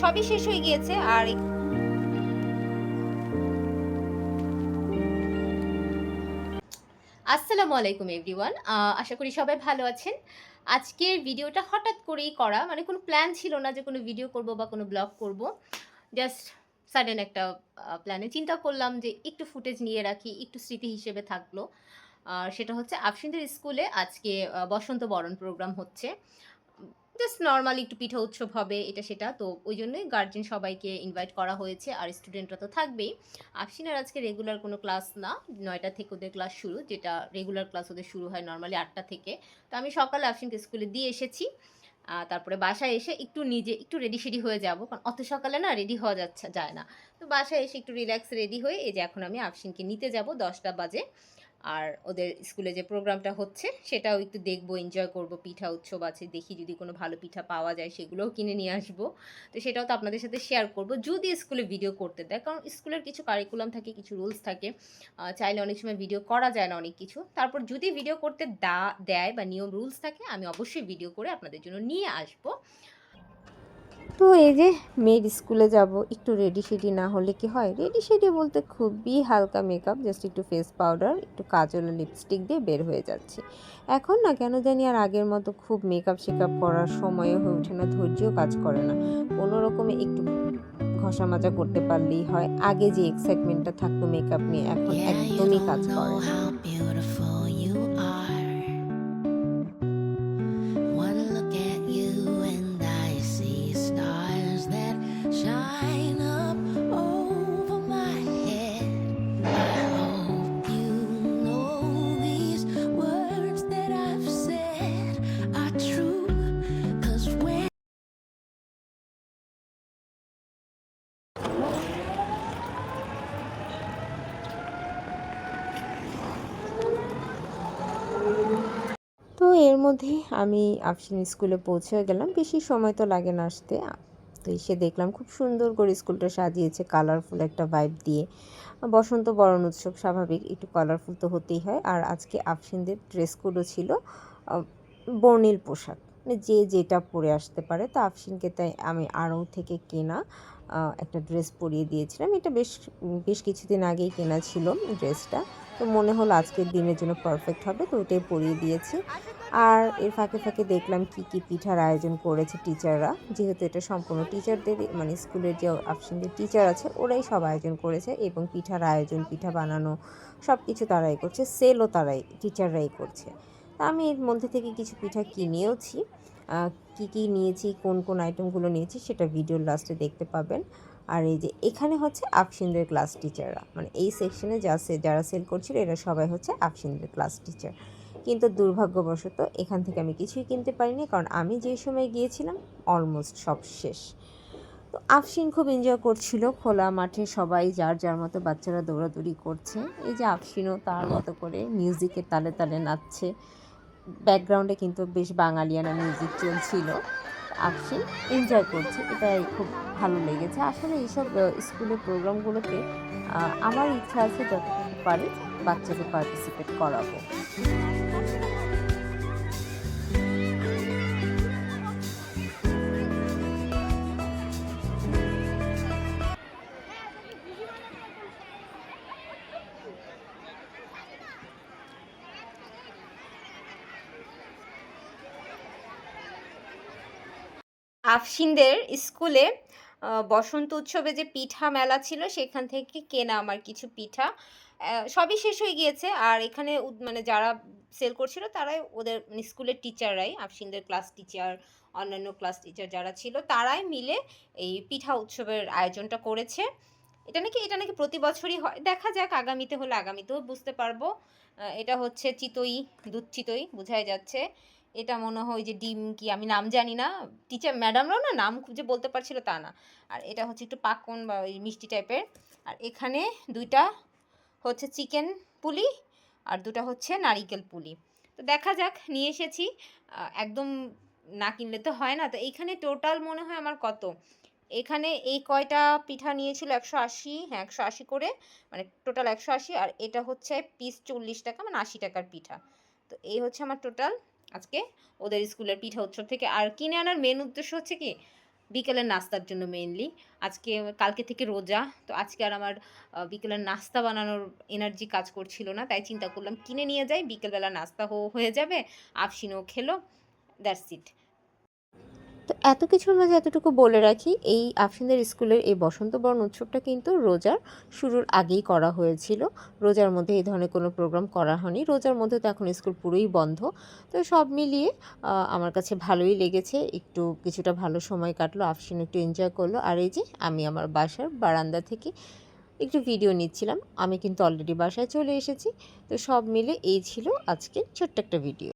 সবই শেষ হয়ে গিয়েছে। আর আসসালামু আলাইকুম এভরিওয়ান। আশা করি সবাই ভালো আছেন। আজকের ভিডিওটা হঠাৎ করেই করা, মানে কোনো প্ল্যান ছিল না যে কোনো ভিডিও করব বা কোনো ব্লগ করব। জাস্ট সাডেন একটা প্ল্যানে চিন্তা করলাম যে একটু ফুটেজ নিয়ে রাখি, একটু স্মৃতি হিসেবে থাকলো। সেটা হচ্ছে আফশিনদের স্কুলে আজকে বসন্ত বরণ প্রোগ্রাম হচ্ছে। জাস্ট নরমালি একটু পিঠা উৎসব হবে এটা সেটা। তো ওইজন্যই গার্জিয়ান সবাইকে ইনভাইট করা হয়েছে। আর স্টুডেন্টরা তো থাকবেই। আফশিনের আজকে রেগুলার কোনো ক্লাস না। ৯ টা থেকে ওদের ক্লাস শুরু। যেটা রেগুলার ক্লাস ওদের শুরু হয় নরমালি ৮ টা থেকে। তো আমি সকালে আফশিনকে স্কুলে দিয়ে এসেছি। তারপরে বাসায় এসে একটু নিজে একটু রেডি-সেডি হয়ে যাব। কারণ অত সকালে না রেডি হওয়া যায় না। তো বাসায় এসে একটু রিল্যাক্স রেডি হয়ে এই যে এখন আমি আফশিনকে নিতে যাব ১০ টা বাজে। আর ওদের স্কুলে যে প্রোগ্রামটা হচ্ছে সেটাও একটু দেখবো, এনজয় করব। পিঠা উৎসব আছে, দেখি যদি কোনো ভালো পিঠা পাওয়া যায় সেগুলোও কিনে নিয়ে আসবো। তো সেটাও তো আপনাদের সাথে শেয়ার করব যদি স্কুলে ভিডিও করতে দেয়। কারণ স্কুলের কিছু কারিকুলাম থাকে, কিছু রুলস থাকে। চাইলে অনেক সময় ভিডিও করা যায় না অনেক কিছু। তারপর যদি ভিডিও করতে দেয় বা নিয়ম রুলস থাকে, আমি অবশ্যই ভিডিও করে আপনাদের জন্য নিয়ে আসবো। তো এই যে মেয়ের স্কুলে যাব, একটু রেডি-সেডি না হলে কি হয়? রেডি-সেডি বলতে খুবই হালকা মেকআপ, জাস্ট একটু ফেস পাউডার, একটু কাজল আর লিপস্টিক দিয়ে বের হয়ে যাচ্ছি। এখন না কেন জানি আর আগের মতো খুব মেকআপ-শেকআপ করার সময়ও হয়ে ওঠে না, ধৈর্যও কাজ করে না। কোনো রকমে একটু ঘষা মাজা করতে পারলেই হয়। আগে যে এক্সাইটমেন্টটা থাকতো মেকআপ নিয়ে, এখন Yeah, you একদমই don't কাজ know করে না। how beautiful you are. One look at you and I see stars that shine up over my head. I hope you know these words that I've said are true. 'Cause when তো এর মধ্যেই আমি আফশিন স্কুলে পৌঁছেও গেলাম। বেশি সময় তো লাগে না আসতে। তো এসে দেখলাম খুব সুন্দর করে স্কুলটা সাজিয়েছে কালারফুল একটা ভাইব দিয়ে। বসন্ত বরণ উৎসব, স্বাভাবিক একটু কালারফুল তো হতেই হয়। আর আজকে আফশিনদের ড্রেস কোডও ছিল আ বর্ণিল পোশাক। মানে যে যেটা পরে আসতে পারে। তো আফশিনকে তাই আমি আড়ং থেকে কেনা একটা ড্রেস পরিয়ে দিয়েছিলাম। এটা বেশ কিছুদিন আগেই কেনা ছিল ড্রেসটা। তো মনে হলো আজকের দিনের জন্য পারফেক্ট হবে, তো ওইটাই পরিয়ে দিয়েছি। আর এর ফাঁকে ফাঁকে দেখলাম কি কি পিঠার আয়োজন করেছে টিচাররা, যেহেতু এটা সম্পূর্ণ টিচারদেরই, মানে স্কুলের যে আফশিনদের টিচার আছে ওরাই সব আয়োজন করেছে, এবং পিঠার আয়োজন, পিঠা বানানো সব কিছু তারাই করছে, সেলও তারাই টিচাররাই করছে। তা আমি এর মধ্যে থেকে কিছু পিঠা কিনেওছি। কি কি নিয়েছি, কোন কোন আইটেমগুলো নিয়েছি সেটা ভিডিওর লাস্টে দেখতে পাবেন। আর এই যে এখানে হচ্ছে আফশিনদের ক্লাস টিচাররা, মানে এই সেকশনে যারা সেল করছিল এরা সবাই হচ্ছে আফশিনদের ক্লাস টিচার। কিন্তু দুর্ভাগ্যবশত এখান থেকে আমি কিছুই কিনতে পারিনি, কারণ আমি যে সময় গিয়েছিলাম অলমোস্ট সব শেষ। তো আফশিন খুব এনজয় করছিল খোলা মাঠে, সবাই যার যার মতো বাচ্চারা দৌড়াদৌড়ি করছে। এই যে আফশিনও তার মতো করে মিউজিকের তালে তালে নাচছে। ব্যাকগ্রাউন্ডে কিন্তু বেশ বাঙালিয়ানা মিউজিক চলছিল। আফশিন এনজয় করছে, এটাই খুব ভালো লেগেছে। আসলে এইসব স্কুলের প্রোগ্রামগুলোতে আমার ইচ্ছা আছে যতটুকু পারি বাচ্চাদের পার্টিসিপেট করাবো। আফশিনদের স্কুলে বসন্ত উৎসবে যে পিঠা মেলা ছিল সেখান থেকে কেনা আমার কিছু পিঠা। সবই শেষ হয়ে গিয়েছে। আর এখানে মানে যারা সেল করছিল তারাই ওদের মানে স্কুলের টিচাররাই, আফশিনদের ক্লাস টিচার, অন্যান্য ক্লাস টিচার যারা ছিল তারাই মিলে এই পিঠা উৎসবের আয়োজনটা করেছে। এটা নাকি প্রতি বছরই হয়। দেখা যাক আগামীতে হলে আগামীতেও বুঝতে পারবো। এটা হচ্ছে চিতই, দুধ চিতই বোঝাই যাচ্ছে। এটা মনে হয় যে ডিম কি আমি নাম জানি না। টিচার ম্যাডামরাও না নাম খুঁজে বলতে পারছিল তা না। আর এটা হচ্ছে একটু পাকন বা ওই মিষ্টি টাইপের। আর এখানে ২ টা হচ্ছে চিকেন পুলি আর ২ টা হচ্ছে নারিকেল পুলি। তো দেখা যাক, নিয়ে এসেছি। একদম না কিনলে তো হয় না। তো এইখানে টোটাল মনে হয় আমার কত? এখানে এই কয়টা পিঠা নিয়েছিল ১৮০, হ্যাঁ ১৮০ করে, মানে টোটাল ১৮০। আর এটা হচ্ছে পিস ৪০ টাকা, মানে ৮০ টাকার পিঠা। তো এই হচ্ছে আমার টোটাল আজকে ওদের স্কুলের পিঠা উৎসব থেকে। আর কিনে আনার মেন উদ্দেশ্য হচ্ছে কি, বিকেলের নাস্তার জন্য মেইনলি। কালকে থেকে রোজা। তো আজকে আর আমার বিকেলের নাস্তা বানানোর এনার্জি কাজ করছিল না। তাই চিন্তা করলাম কিনে নিয়ে যাই। বিকেলবেলা নাস্তা হয়ে যাবে। আফশিনও খেলো। That's it. তো এত কিছুর মাঝে এতটুকু বলে রাখি, এই আফশিনদের স্কুলের এই বসন্ত বরণ উৎসবটা কিন্তু রোজার শুরুর আগেই করা হয়েছিল। রোজার মধ্যে এই ধরনের কোনো প্রোগ্রাম করা হয়নি। রোজার মধ্যে তো এখন স্কুল পুরোই বন্ধ। তো সব মিলিয়ে আমার কাছে ভালোই লেগেছে। একটু কিছুটা ভালো সময় কাটলো। আফশিন একটু এনজয় করলো। আর এই যে আমি আমার বাসার বারান্দা থেকে একটু ভিডিও নিচ্ছিলাম। আমি কিন্তু অলরেডি বাসায় চলে এসেছি। তো সব মিলে এই ছিল আজকের ছোট্ট একটা ভিডিও।